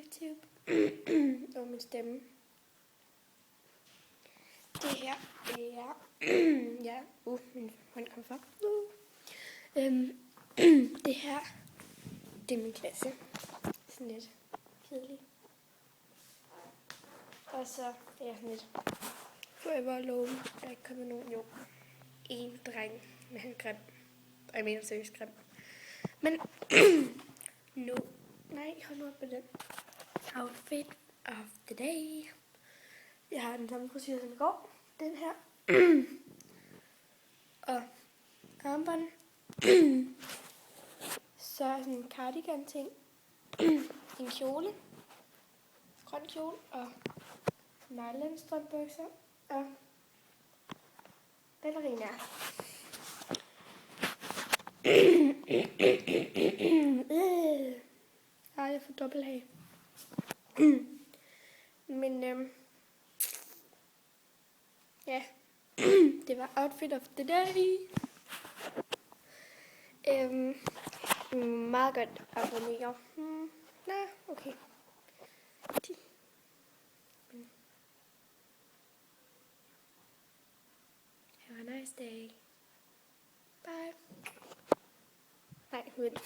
YouTube. Og min stemme. Det her, det er... ja, min hånd kom for. Det her, det er min klasse. Sådan lidt kedeligt. Og så er jeg sådan lidt forever alone. Der er ikke kommet nogen, jo. En dreng, men han er grim. Og jeg mener seriøst grim. Men nu, nej, hold nu op med den. Outfit of the day. Jeg har den samme frisyr som i går. Den her. Og armbånd. Så sådan en cardigan ting. En kjole. Grøn kjole. Og nylonstrømbukser. Og ballerinaer. Jeg får dobbelthage. Men ja, det var outfit of the day. Meget godt abonnere. Okay. Have a nice day. Bye. Nej, vent.